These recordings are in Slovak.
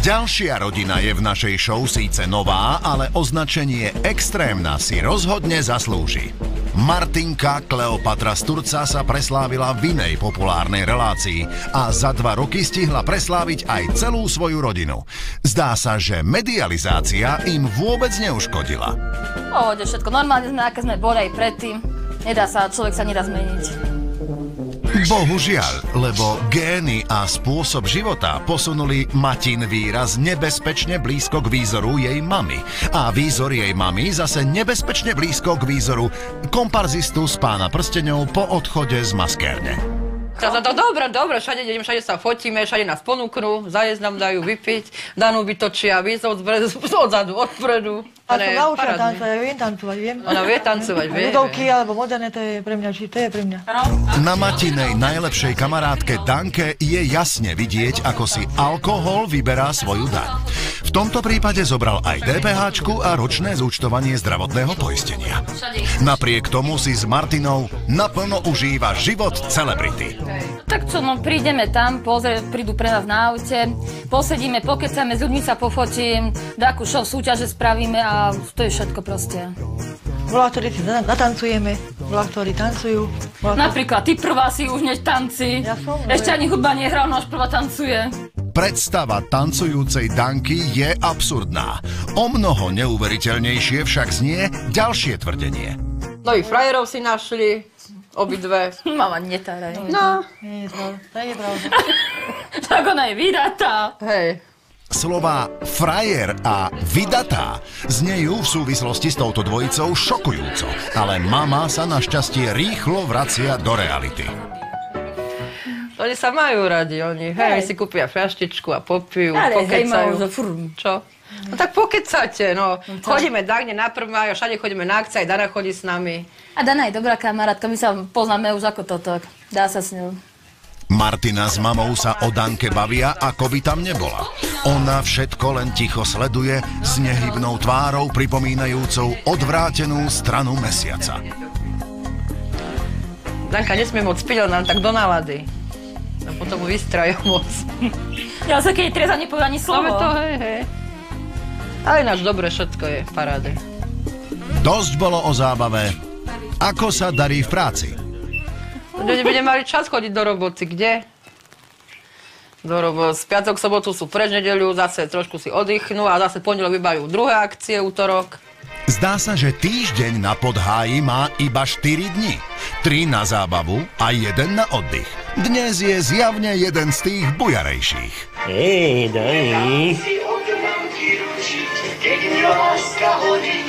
Ďalšia rodina je v našej show síce nová, ale označenie extrémna si rozhodne zaslúži. Martinka Kleopatra Sturca sa preslávila v inej populárnej relácii a za 2 roky stihla presláviť aj celú svoju rodinu. Zdá sa, že medializácia im vôbec neuškodila. Pohode, všetko normálne sme, aké sme boli aj predtým. Človek sa nedá zmeniť. Bohužiaľ, lebo gény a spôsob života posunuli Matin výraz nebezpečne blízko k výzoru jej mamy. A výzor jej mamy zase nebezpečne blízko k výzoru komparzistu z Pána prsteňov po odchode z maskérne. Dobre, všade sa fotíme, všade nás ponúknú, zajesť nám dajú vypiť, Danu vytočia, odzadu, odpredu. A som naučila tancovať, ja viem tancovať, viem. Ona vie tancovať, vie. Ľudovky alebo moderné, to je pre mňa, to je pre mňa. Na Matinej najlepšej kamarátke Danke je jasne vidieť, ako si alkohol vyberá svoju daň. V tomto prípade zobral aj DPH-čku a ročné zúčtovanie zdravotného poistenia. Napriek tomu si s Martinou naplno užíva život celebrity. Tak čo, no prídeme tam, prídu pre nás na aute, posedíme, pokecáme, s ľuďmi sa pofotím, takú show súťaže spravíme a to je všetko proste. Volá, ktorí si natancujeme, volá, ktorí tancujú. Napríklad, ty prvá si už než tanci. Ja som, ešte ani hudba nehral, no až prvá tancuje. Predstava tancujúcej Danky je absurdná. O mnoho neuveriteľnejšie však znie ďalšie tvrdenie. Nových frajerov si našli, obidve. Mama, netáraj. No. Nie, to je pravda. Tak ona je vydatá. Hej. Slová frajer a vydatá znejú v súvislosti s touto dvojicou šokujúco, ale mama sa našťastie rýchlo vracia do reality. Oni sa majú radi, oni si kúpia fľaštičku a popijú, pokecajú. Čo? No tak pokecáte, no. Chodíme Dagne na 1. máj, všade chodíme na akcie, aj Dana chodí s nami. A Dana je dobrá kamarátka, my sa poznáme už ako toto, dá sa s ňou. Martina s mamou sa o Danke bavia, ako by tam nebola. Ona všetko len ticho sleduje s nehybnou tvárou pripomínajúcou odvrátenú stranu mesiaca. Danka nesmie moc piť, nám tak do nálady. A potom mu vystrajú moc. Ja sa keď Treza nepovie ani slovo. To, hej. Ale ináč dobre, všetko je v paráde. Dosť bolo o zábave. Ako sa darí v práci? Ľudia mali čas chodiť do roboty. Kde? Z piatok, sobotu sú preč, nedeľu, zase trošku si oddychnú a zase pondelok vybajú druhé akcie, útorok. Zdá sa, že týždeň na Podháji má iba 4 dni. 3 na zábavu a 1 na oddych. Dnes je zjavne jeden z tých bujarejších. Hej, daj. Keď mi láska hodí,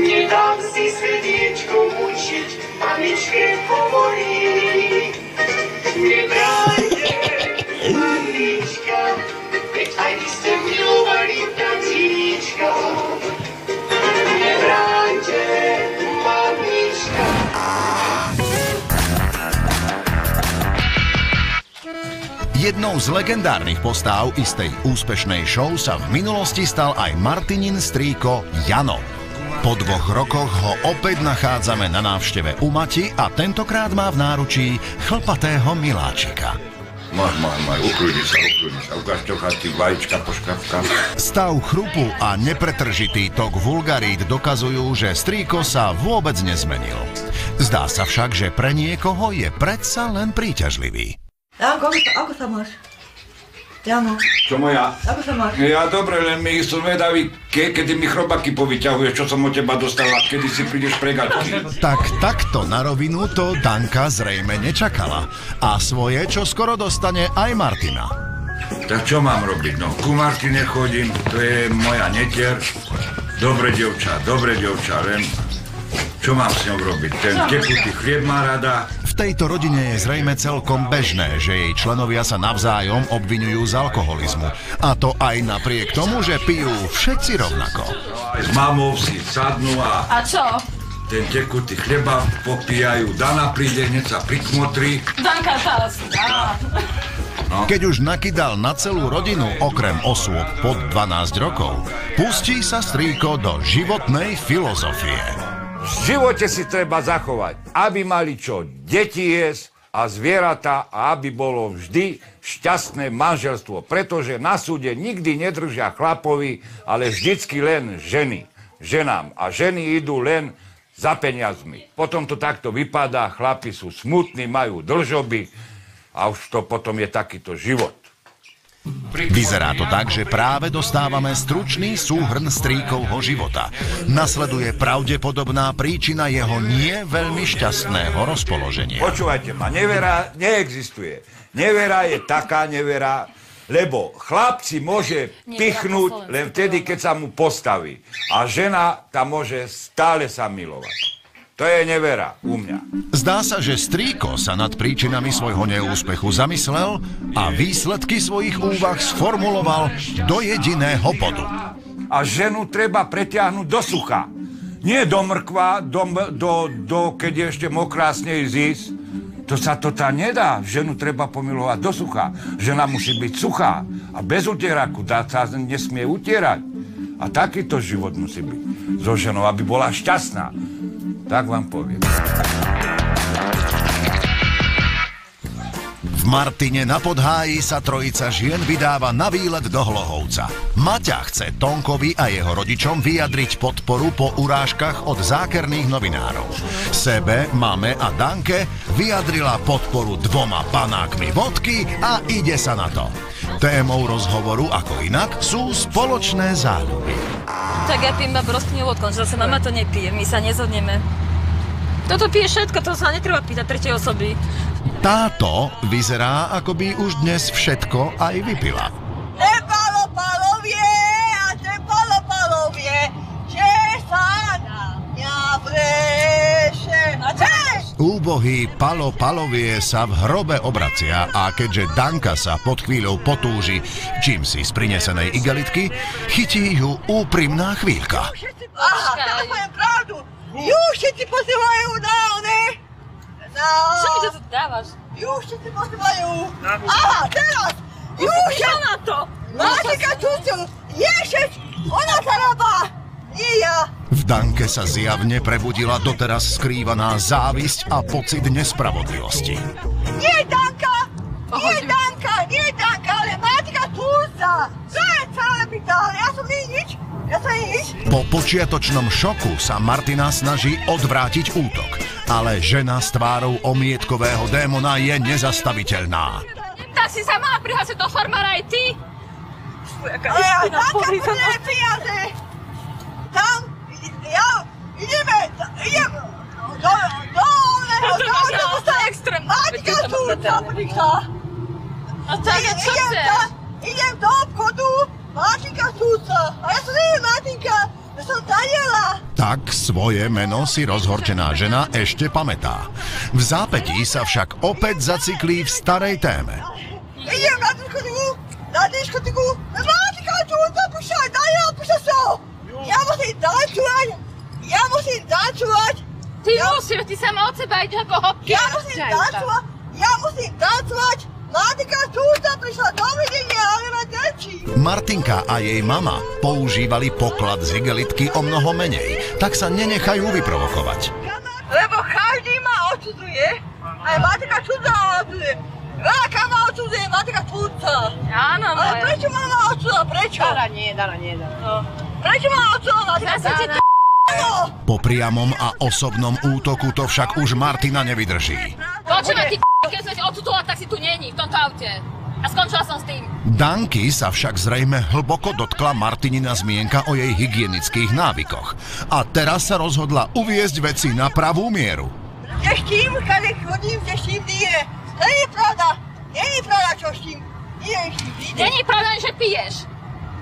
nedám si srdiečko mučiť, mamičke povolí. Nebráňte, mamička, veď aj vy ste milovali tatíčka. Nebráňte, mamička. Jednou z legendárnych postáv istej úspešnej show sa v minulosti stal aj Martinin strýko Jano. Po 2 rokoch ho opäť nachádzame na návšteve u Mati a tentokrát má v náručí chlpatého miláčika. Maj, ukludni sa, ukáž to chatí, vajíčka po škafkách. Stav chrupu a nepretržitý tok vulgarít dokazujú, že strýko sa vôbec nezmenil. Zdá sa však, že pre niekoho je predsa len príťažlivý. Janko, ako sa máš? Jano. Čo moja? Ako sa máš? Ja dobre, len mi som vedavý, kedy mi chrobaky povyťahuješ, čo som od teba dostala, kedy si prídeš pre gaťky. Tak takto na rovinu to Danka zrejme nečakala. A svoje čo skoro dostane aj Martina. Tak čo mám robiť? No, ku Martine chodím, to je moja netier. Dobre dievča, len čo mám s ňou robiť? Ten tekutý chlieb má rada. V tejto rodine je zrejme celkom bežné, že jej členovia sa navzájom obviňujú z alkoholizmu. A to aj napriek tomu, že pijú všetci rovnako. S mamou si sadnú a... A čo? Ten tekutý chleba popíjajú. Dana príde, hneď sa prikmotrí. Danka tá. No. Keď už nakydal na celú rodinu okrem osôb pod 12 rokov, pustí sa strýko do životnej filozofie. V živote si treba zachovať, aby mali čo deti jesť, a zvieratá a aby bolo vždy šťastné manželstvo. Pretože na súde nikdy nedržia chlapovi, ale vždycky len ženy. Ženám. A ženy idú len za peniazmi. Potom to takto vypadá, chlapi sú smutní, majú dlžoby a už to potom je takýto život. Vyzerá to tak, že práve dostávame stručný súhrn strýkovho života. Nasleduje pravdepodobná príčina jeho nie veľmi šťastného rozpoloženia. Počúvajte ma, nevera neexistuje. Nevera je taká nevera, lebo chlap si môže pichnúť len vtedy, keď sa mu postaví. A žena tam môže stále sa milovať. To je nevera u mňa. Zdá sa, že strýko sa nad príčinami svojho neúspechu zamyslel a výsledky svojich úvah sformuloval do jediného bodu. A ženu treba pretiahnuť do sucha. Nie do mrkva, keď je ešte mokrá z nej zísť. To sa to tá nedá. Ženu treba pomilovať do sucha. Žena musí byť suchá. A bez utieraku sa nesmie utierať. A takýto život musí byť so ženou, aby bola šťastná. Tak vám poviem. V Martine na Podháji sa trojica žien vydáva na výlet do Hlohovca. Maťa chce Tonkovi a jeho rodičom vyjadriť podporu po urážkach od zákerných novinárov. Sebe, mame a Danke vyjadrila podporu 2 panákmi vodky a ide sa na to. Témou rozhovoru, ako inak, sú spoločné záľuby. Tak ja pijem iba brostňovú vodku, že zase mama to nepije, my sa nezhodneme. Toto pije všetko, to sa netreba pýtať tretej osoby. Táto vyzerá, ako by už dnes všetko aj vypila. Nepalopalovie a nepalopalovie, že sa na mňa breše. Úbohý Palovie sa v hrobe obracia a keďže Danka sa pod chvíľou potúži čím si z prinesenej igelitky, chytí ju úprimná chvíľka. Aha, teraz poviem pravdu. Ju všetci posývajú na one. Čo mi to tu dávaš? Ju všetci posývajú. Aha, teraz. Ju všetci na to. Máte kačúcu. Ješeč, ona sa robá. Nie ja. V Danke sa zjavne prebudila doteraz skrývaná závisť a pocit nespravodlivosti. Nie Danka, nie Danka, ale Matka Túrca. To je celé bytá, ja som nič. Po počiatočnom šoku sa Martina snaží odvrátiť útok, ale žena s tvárou omietkového démona je nezastaviteľná. Tak si sa mala prihlásiť do farmára aj ty? Danka potrebuje peniaze. Tam, ideme do Matka Túrca, príkla. A tak, čo chceš? Idem do obchodu, Martinka Túrca. A ja som nie Martinka, ja som Daniela. Tak svoje meno si rozhorčená žena ešte pamätá. V zápätí sa však opäť zaciklí v starej téme. Idem na diskotiku, Martinka Túrca, pušťaj, Daniela, pušťaj so. Ja musím tancovať. Ty musíš, ty sama od seba ideš ako hopky. Ja musím tancovať. Martinka Túrca prišla do videnia, ale ma tečí. Martinka a jej mama používali poklad z igelitky o mnoho menej, tak sa nenechajú vyprovokovať. Lebo každý ma odsudzuje. Aj Martinka Túrca ma odsudzuje. Veľká ma odsudzuje Martinka Túrca. Áno, moje. Ale prečo ma odsudzuje? Prečo? Dara nie. No. Prečo ma odsudzuje Martinka Túrca? Po priamom a osobnom útoku to však už Martina nevydrží. Počúvaj, ty keď som si odsudzula, tak si tu není, v tomto aute. A skončila som s tým. Danky sa však zrejme hlboko dotkla Martinina zmienka o jej hygienických návykoch. A teraz sa rozhodla uviesť veci na pravú mieru. Teštím, kade chodím, teštím, nie. To nie je pravda. Nie je pravda, čo štím. Nie je pravda, že piješ.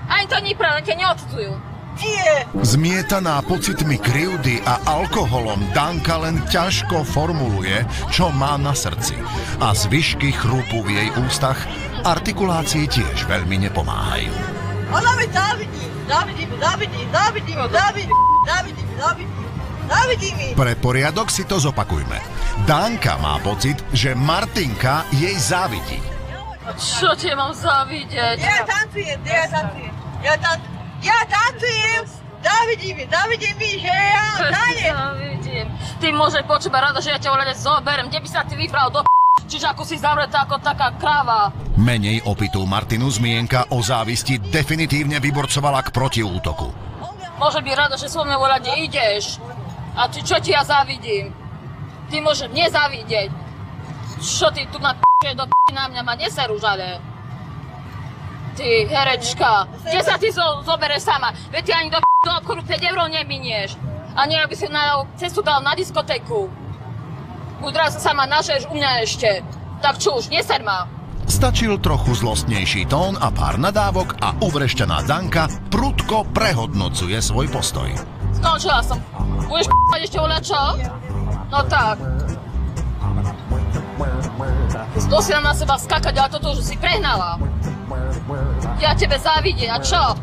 Ani to nie je pravda, ťa neodsudzujú. Nie. Zmietaná pocitmi krivdy a alkoholom Danka len ťažko formuluje, čo má na srdci. A zvyšky chrupu v jej ústach artikulácii tiež veľmi nepomáhajú. Ona mi závidí mi. Pre poriadok si to zopakujme. Danka má pocit, že Martinka jej závidí. Čo ti mám závidieť? Ja tancujem. Závidí mi, že ja tane. Závidím. Ty môžeš počúvať rada, že ja ťa voľade zoberiem. Kde by sa ty vybral do Čiže ako si zavretá ako taká kráva. Menej opitú Martinu zmienka o závisti definitívne vyborcovala k protiútoku. Môže byť rada, že so mnou volať ideš. A čo ti ja závidím? Ty môžeš nezávidieť. Čo ty tu na mňa ma neseru žale. Ty herečka, kde sa ty zobereš sama? Veď ty ani do obchodu 5 € neminieš. A nie, aby si cestu dal na diskotéku. Udra sa sama nažeš u mňa ešte. Tak čuž, neser ma. Stačil trochu zlostnejší tón a pár nadávok a uvrešťaná Danka prudko prehodnocuje svoj postoj. Skončila som. Budeš p***ať ešte voľa čo? No tak. To si nám na seba skakať, ale toto už si prehnala. Ja tebe závidím, a čo?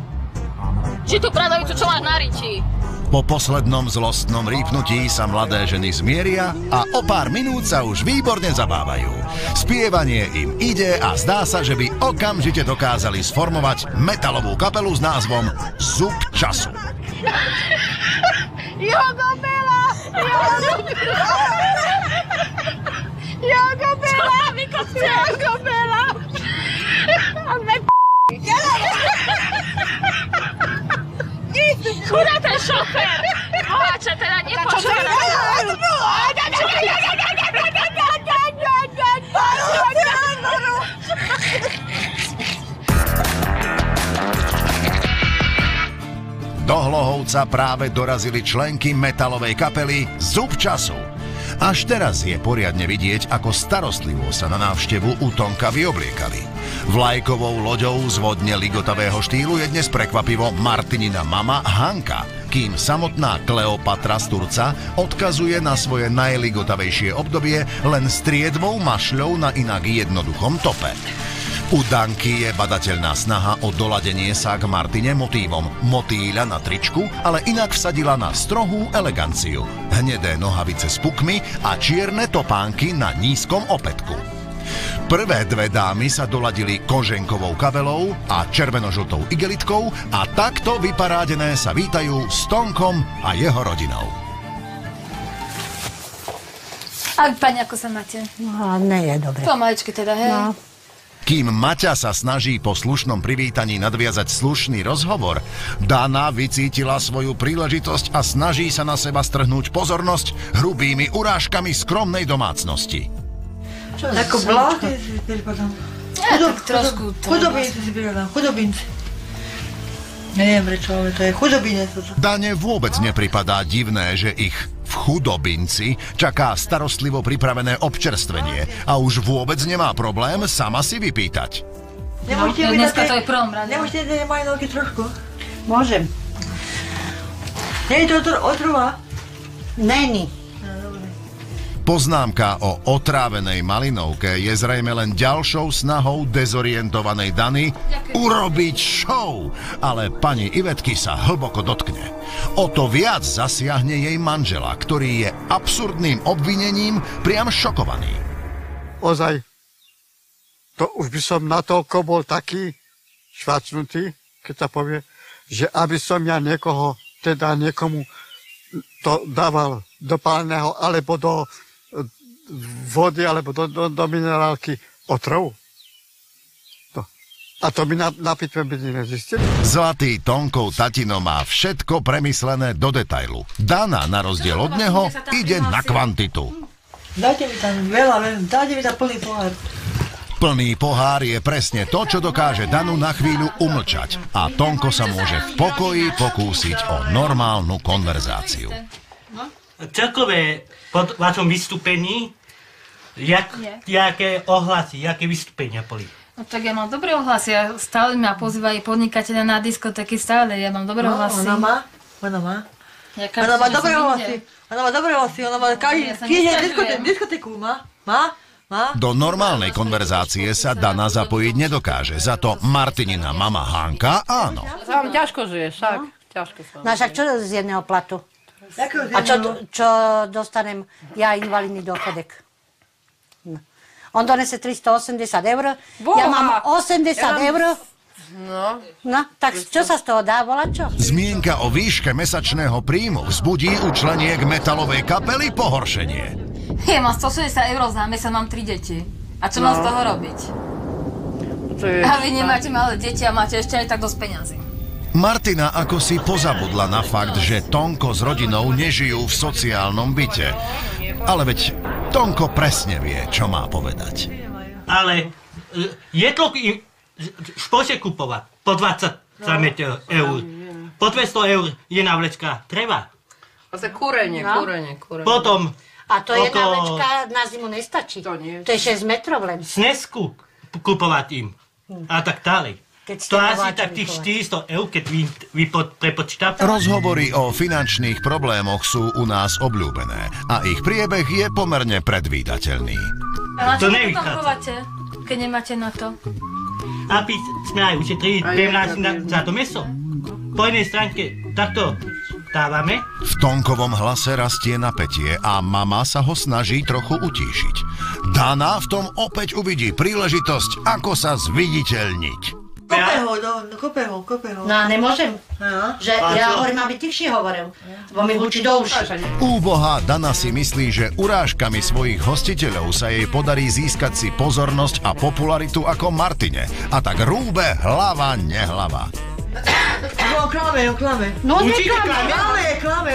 Či tú bradavicu, čo máš na riti? Po poslednom zlostnom rýpnutí sa mladé ženy zmieria a o pár minút sa už výborne zabávajú. Spievanie im ide a zdá sa, že by okamžite dokázali sformovať metalovú kapelu s názvom Zub času. Jogobela! Chudá ten šofér! Bohače, teda nepočúva. Do Hlohovca práve dorazili členky metalovej kapely Zub času. Až teraz je poriadne vidieť, ako starostlivo sa na návštevu u Tonka vyobliekali. Vlajkovou loďou z vodne ligotavého štýlu je dnes prekvapivo Martinina mama Hanka, kým samotná Kleopatra z Turca odkazuje na svoje najligotavejšie obdobie len striedmou mašľou na inak jednoduchom tope. U Danky je badateľná snaha o doladenie sa k Martine motívom motýľa na tričku, ale inak vsadila na strohú eleganciu, hnedé nohavice s pukmi a čierne topánky na nízkom opätku. Prvé dve dámy sa doladili koženkovou kabelou a červeno-žltou igelitkou a takto vyparádené sa vítajú s Tonkom a jeho rodinou. A pani, ako sa máte? No, nie je dobre. Pomaličky teda, hej? No. Kým Maťa sa snaží po slušnom privítaní nadviazať slušný rozhovor, Dana vycítila svoju príležitosť a snaží sa na seba strhnúť pozornosť hrubými urážkami skromnej domácnosti. Čo ako bláty si spíš potom? Tak trošku to... Chudobinci si spíš, chudobinci. Neviem prečo, ale to je chudobinec. Dane vôbec nepripadá divné, že ich v chudobinci čaká starostlivo pripravené občerstvenie a už vôbec nemá problém sama si vypýtať. No, dneska to je prvom rade. Nemôžete dať moje nohy trošku? Môžem. Nie je to otrova? Není. Poznámka o otrávenej malinovke je zrejme len ďalšou snahou dezorientovanej Dany urobiť show, ale pani Ivetky sa hlboko dotkne. O to viac zasiahne jej manžela, ktorý je absurdným obvinením priam šokovaný. Ozaj, to už by som natoľko bol taký švacnutý, keď sa povie, že aby som ja niekomu to dával do palného alebo do vody alebo do minerálky otrov. A to by na pitve by nezistili. Zlatý Tonkov tatino má všetko premyslené do detailu. Dana, na rozdiel od neho, ide na kvantitu. Dajte mi tam veľa, dajte mi tam plný pohár. Plný pohár je presne to, čo dokáže Danu na chvíľu umlčať. A Tonko sa môže v pokoji pokúsiť o normálnu konverzáciu. Celkové po vašom vystúpení, jaké ohlasy, jaké vystúpenia boli? No tak ja mám dobré ohlasy, stále ma pozývajú podnikateľa na diskotéky, stále, ja mám dobré ohlasy. Ona má. Ona má dobré ohlasy, ona má každý týždeň diskotéku, má. Do normálnej konverzácie sa Dana zapojiť nedokáže, za to Martinina mama Hanka áno. Vám ťažko žiješ, však. Ťažko sa. No však čo z jedného platu? A čo dostanem ja invalidný dôchodek? No. On donese 380 €, ja mám 80 €. No, tak čo sa z toho dá, volať čo? Zmienka o výške mesačného príjmu vzbudí u členiek metalovej kapely pohoršenie. Ja mám 160 € za mesiac, mám 3 deti. A čo mám z toho robiť? A vy nemáte malé deti a máte ešte aj tak dosť peňazí. Martina ako si pozabudla na fakt, že Tonko s rodinou nežijú v sociálnom byte. Ale veď Tonko presne vie, čo má povedať. Ale jedlo špoče kupovať po 20 eur. Po 200 eur je návlečka treba. A to kúrenie. Potom... A to jedna vlečka na zimu nestačí. To nie. To je 6 metrov len. Snesku kupovať im. A tak ďalej. To asi tak tých 400 eur, keď vy prepočítate. Rozhovory o finančných problémoch sú u nás obľúbené a ich priebeh je pomerne predvídateľný. A čo potom chováte, keď nemáte na to? Aby sme aj ušetrili 15 za to meso. Po jednej stránke takto dávame. V Tonkovom hlase rastie napätie a mama sa ho snaží trochu utíšiť. Dana v tom opäť uvidí príležitosť, ako sa zviditeľniť. Kope ho. No a nemôžem. Že ja hovorím, aby tichšie hovoril. Bo mi hučí do uši. Úbohá Dana si myslí, že urážkami svojich hostiteľov sa jej podarí získať si pozornosť a popularitu ako Martine. A tak rúbe hlava nehlava. Klame. No neklame. Klame.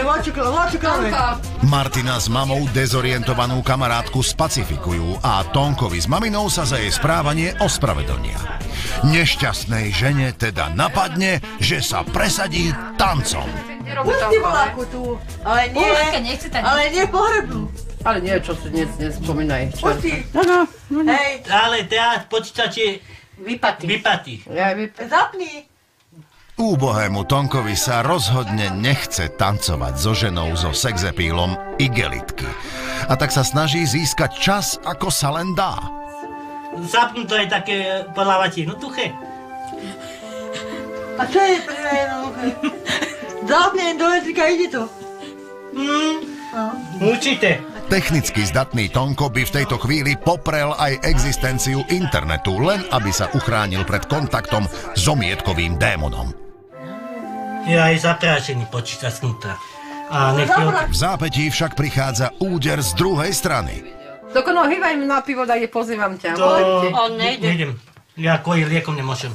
Martina s mamou dezorientovanú kamarátku spacifikujú a Tonkovi s maminou sa za jej správanie ospravedlnia. Nešťastnej žene teda napadne, že sa presadí tancom. Pusti voláku tu. Ale nie pohrebnú. Ale nie, čo si nespomínaj. Pusti. No. Hej. Ale teraz počítače vypatí. Zapni. Úbohému Tonkovi sa rozhodne nechce tancovať so ženou so sexepílom igelitky. A tak sa snaží získať čas, ako sa len dá. Zapnú to aj také podľavacie jednoduché. A čo je pre jednoduché? Zapnem do elektrika, ide to. Určite. Technicky zdatný Tonko by v tejto chvíli poprel aj existenciu internetu, len aby sa uchránil pred kontaktom s omietkovým démonom. Je aj zaprášený počítač znútra. V zápätí však prichádza úder z druhej strany. Dokonal, hývaj mi na pivo, daj, pozývam ťa. On nejde. Nejdem. Ja kvôli liekom nemôžem.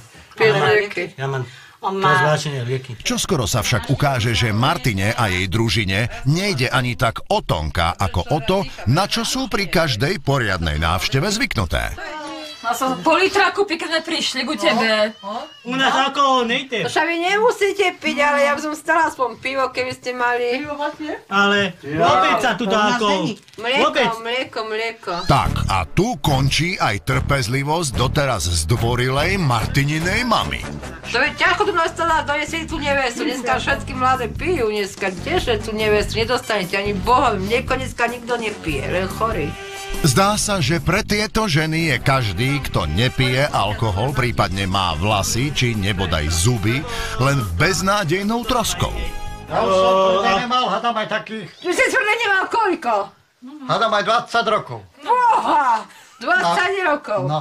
Ja mám zvláštne lieky. Čoskoro sa však ukáže, že Martine a jej družine nejde ani tak o Tonka, ako o to, na čo sú pri každej poriadnej návšteve zvyknuté. Mal som pol litra kúpiť, keď sme prišli ku tebe. U nás alkohol nejde. To však vy nemusíte piť, ale ja by som stala aspoň pivo, keby ste mali. Ale vôbec sa tu dá alkohol. Mlieko. Tak, a tu končí aj trpezlivosť doteraz zdvorilej Martininej mamy. To je ťažko tu nastala, doniesli tú nevestu. Dneska všetky mladé pijú, dneska tiež tú nevestu. Nedostanete ani boha, mlieko dneska nikto nepije, len chorý. Zdá sa, že pre tieto ženy je každý, kto nepije alkohol, prípadne má vlasy či nebodaj zuby, len beznádejnou troskou. Ja už som tvrdé nemal, hádam aj takých. Ty si tvrdé nemal koľko? Hádam aj 20 rokov. Boha! 20 rokov. No.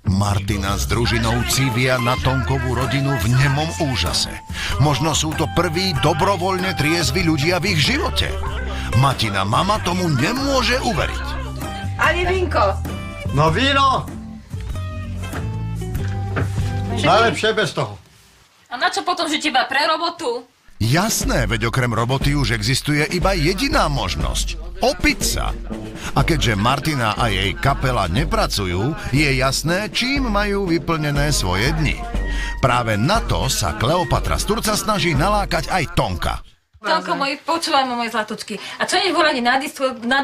Martina s družinou cívia na Tonkovú rodinu v nemom úžase. Možno sú to prví dobrovoľne triezvi ľudia v ich živote. Matina mama tomu nemôže uveriť. Ani vínko. No víno. Najlepšie bez toho. A na čo potom žiť iba pre robotu? Jasné, veď okrem roboty už existuje iba jediná možnosť. Opiť sa. A keďže Martina a jej kapela nepracujú, je jasné, čím majú vyplnené svoje dni. Práve na to sa Kleopatra Sturca snaží nalákať aj Tonka. Tonko, počúvaj moje zlatučky. A čo než volanie na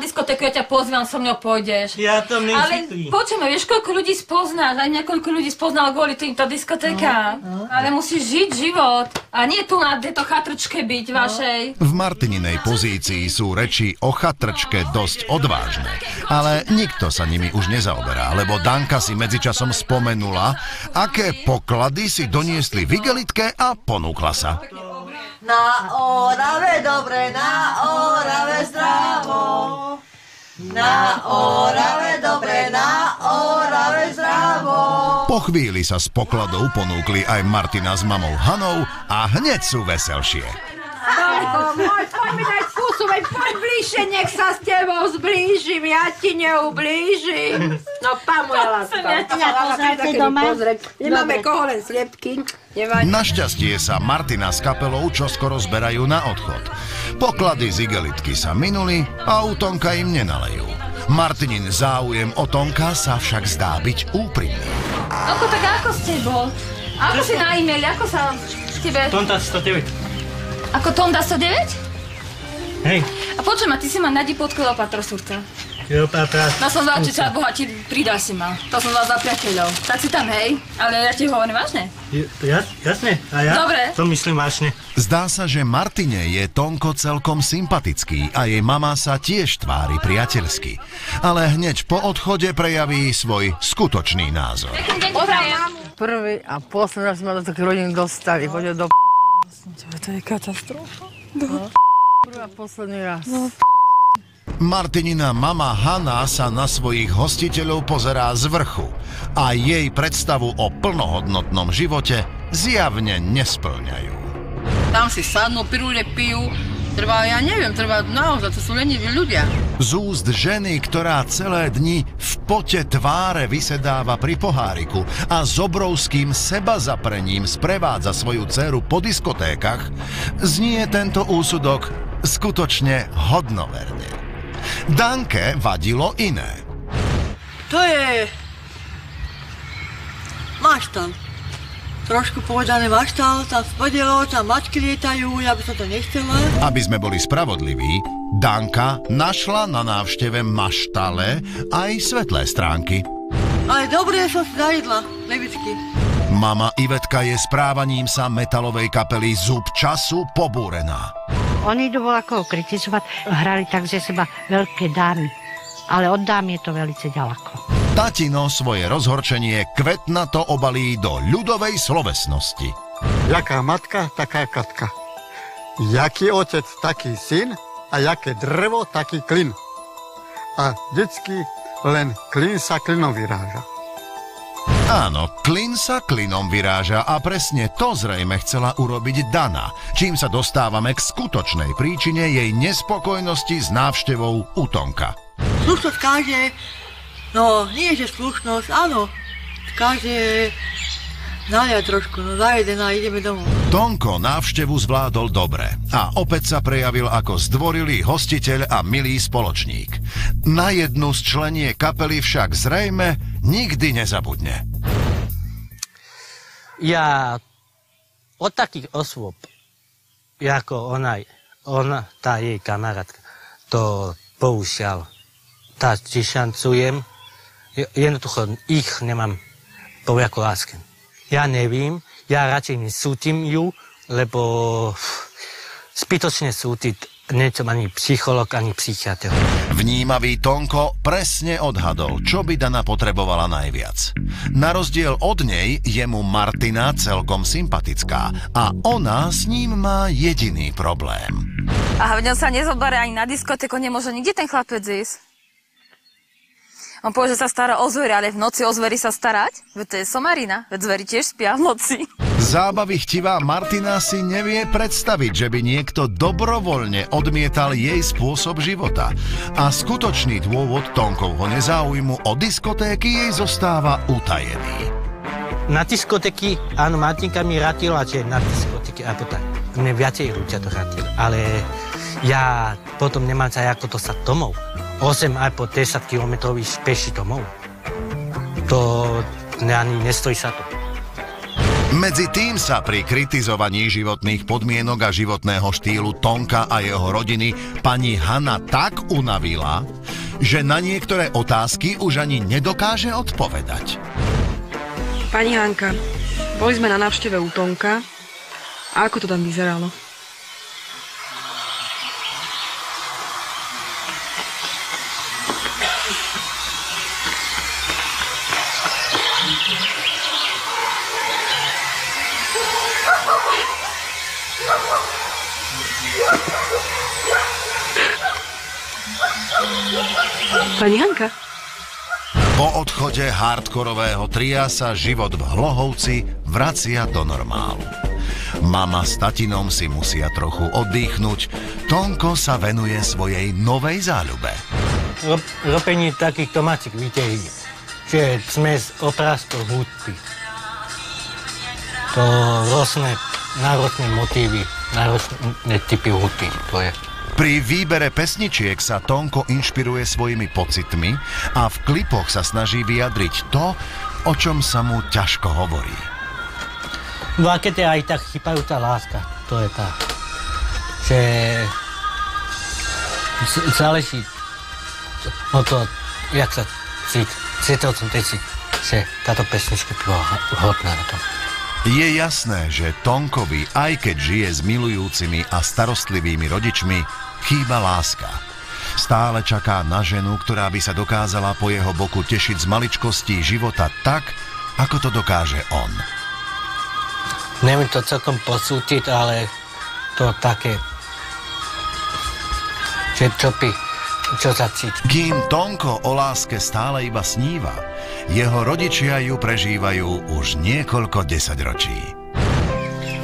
diskotéku, ja ťa pozývam, so mnou pôjdeš. Ja tam Ale počuj ma, vieš, koľko ľudí spoznáš, aj niekoľko ľudí spoznal kvôli týmto diskotékám. Ale musíš žiť život. A nie tu na tejto chatrčke byť vašej. V Martininej pozícii sú reči o chatrčke dosť odvážne. Ale nikto sa nimi už nezaoberá, lebo Danka si medzičasom spomenula, aké poklady si doniesli v igelitke a ponúkla sa. Na Orave dobre, na Orave zdravo. Na Orave dobre, na Orave zdravo. Po chvíli sa z pokladov ponúkli aj Martina s mamou Hanou a hneď sú veselšie. Poď mi dať kus posúvaj, poď bližšie, nech sa s tebou zblížim, ja ti neublížim. No, pán moja láska. Poznáte doma? Nemáme koho, len sliepky. Našťastie sa Martina s kapelou čoskoro zberajú na odchod. Poklady z igelitky sa minuli a u Tonka im nenalejú. Martinin záujem o Tonka sa však zdá byť úprimný. Tonko, tak ako s tebou? Ako si na e-mail, ako sa tebe... Tonda 109. Ako Tonda 109? Hej. A počuj ma, ty si ma nadí pod Kleopatra Surca. Kleopatra. No som veľa, či sa Boha ti pridá si ma. To som vás za priateľov. Tak si tam, hej. Ale ja ti hovorím vážne. Jasne, a ja Dobre. to myslím vážne. Zdá sa, že Martine je Tonko celkom sympatický a jej mama sa tiež tvári priateľsky. Ale hneď po odchode prejaví svoj skutočný názor. Pekný deň, prajem. Prvý a posledný raz ma do takých rodín dostali. Chodil do To je katastrofa. Prvý a posledný raz. Martinina mama Hanna sa na svojich hostiteľov pozerá z vrchu a jej predstavu o plnohodnotnom živote zjavne nesplňajú. Tam si sadnú, pirule pijú. Ja neviem, naozaj, to sú leniví ľudia. Z úst ženy, ktorá celé dni v pote tváre vysedáva pri poháriku a s obrovským sebazaprením sprevádza svoju dceru po diskotékach, znie tento úsudok skutočne hodnoverne. Danke vadilo iné. To je... maštal. Trošku povedané maštal, tam spodelo, tam mačky lietajú, ja by som to nechcela. Aby sme boli spravodliví, Danka našla na návšteve maštale aj svetlé stránky. Ale dobre som si zajedla, levicky. Mama Ivetka je správaním sa metalovej kapely Zub času pobúrená. Oni idú ako kritizovať, hrali tak ze seba veľké dámy, ale od dám je to velice ďaleko. Tatino svoje rozhorčenie kvetnato obalí do ľudovej slovesnosti. Jaká matka, taká katka. Jaký otec, taký syn a jaké drevo, taký klin. A vždycky len klin sa klinom vyráža. Áno, klin sa klinom vyráža a presne to zrejme chcela urobiť Dana, čím sa dostávame k skutočnej príčine jej nespokojnosti s návštevou u Tonka. Slušnosť káže, no nie že slušnosť, áno, káže naliať trošku, no zajedená, ideme domov. Tonko návštevu zvládol dobre a opäť sa prejavil ako zdvorilý hostiteľ a milý spoločník. Na jednu z členie kapely však zrejme nikdy nezabudne. Ja od takých osôb, ako ona, tá jej kamarátka, to bohužiaľ, tá šancujem, jednoducho ich nemám povľako lásky. Ja nevím, ja radšej nesútim ju, lebo zbytočne sútiť nesom ani psycholog, ani psychiatr. Vnímavý Tonko presne odhadol, čo by Dana potrebovala najviac. Na rozdiel od nej je mu Martina celkom sympatická a ona s ním má jediný problém. A v ňom sa nezoberie ani na diskotéku, nemôže nikde ten chlapec ísť. On povie, že sa stará o zvery, ale v noci o zvery sa starať? Veď to je somarina, veď zvery tiež spia v noci. Zábavy chtivá Martina si nevie predstaviť, že by niekto dobrovoľne odmietal jej spôsob života. A skutočný dôvod Tonkovho nezáujmu o diskotéky jej zostáva utajený. Na diskotéky, áno, Martinka mi ratila, že na diskotéky, alebo tak. Mne viacej ľudia to ratili, ale ja potom nemám sa ako dostať domov. 8 aj po 10 km peši domov. To ani nestojí sa to. Medzi tým sa pri kritizovaní životných podmienok a životného štýlu Tonka a jeho rodiny pani Hanna tak unavila, že na niektoré otázky už ani nedokáže odpovedať. Pani Hanka, boli sme na návšteve u Tonka. A ako to tam vyzeralo? Pani Hanka? Po odchode hardkorového tria sa život v Hlohovci vracia do normálu. Mama s tatinom si musia trochu oddychnúť. Tonko sa venuje svojej novej záľube. Robenie takých domácich videí, že sme z oprázkov hudby. To národné motívy, národné typy hudby, to je. Pri výbere pesničiek sa Tonko inšpiruje svojimi pocitmi a v klipoch sa snaží vyjadriť to, o čom sa mu ťažko hovorí. No a keď je aj tak chýbajúca láska, to je tá, že záleží o to, jak sa cítil som teď, že táto pesnička bola hodná na tom. Je jasné, že Tonkovi, aj keď žije s milujúcimi a starostlivými rodičmi, chýba láska. Stále čaká na ženu, ktorá by sa dokázala po jeho boku tešiť z maličkostí života tak, ako to dokáže on. Neviem to celkom posúdiť, ale to také, že čo zacíti. Kým Tonko o láske stále iba sníva, jeho rodičia ju prežívajú už niekoľko desaťročí.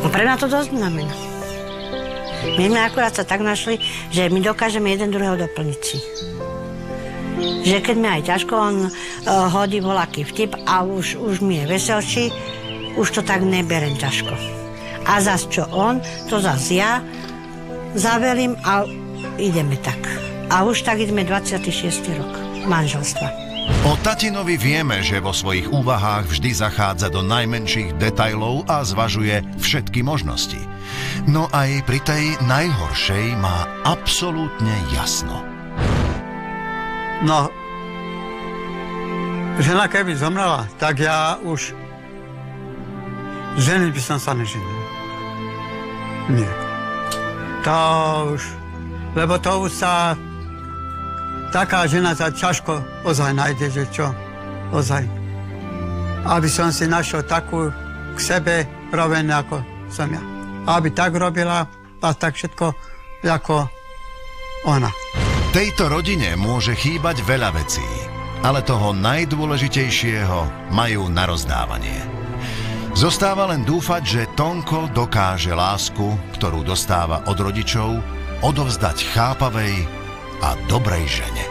Pre mňa to dosť znamená. My sme akurát sa tak našli, že my dokážeme jeden druhého doplniť si. Že keď mi aj ťažko, on hodí voľaký vtip a už mi je veselší, už to tak neberem ťažko. A zas čo on, to zas ja zavelím a ideme tak. A už tak ideme 26. rok manželstva. O tatinovi vieme, že vo svojich úvahách vždy zachádza do najmenších detailov a zvažuje všetky možnosti. No aj pri tej najhoršej má absolútne jasno. No, žena keby zomrela, tak ja už ženy by som sa neženil. Nie. To už, lebo to už sa taká žena sa ťažko ozaj nájde, že čo ozaj. Aby som si našiel takú k sebe roveň, ako som ja. Aby tak robila a tak všetko, ako ona. Tejto rodine môže chýbať veľa vecí, ale toho najdôležitejšieho majú na rozdávanie. Zostáva len dúfať, že Tonko dokáže lásku, ktorú dostáva od rodičov, odovzdať chápavej a dobrej žene.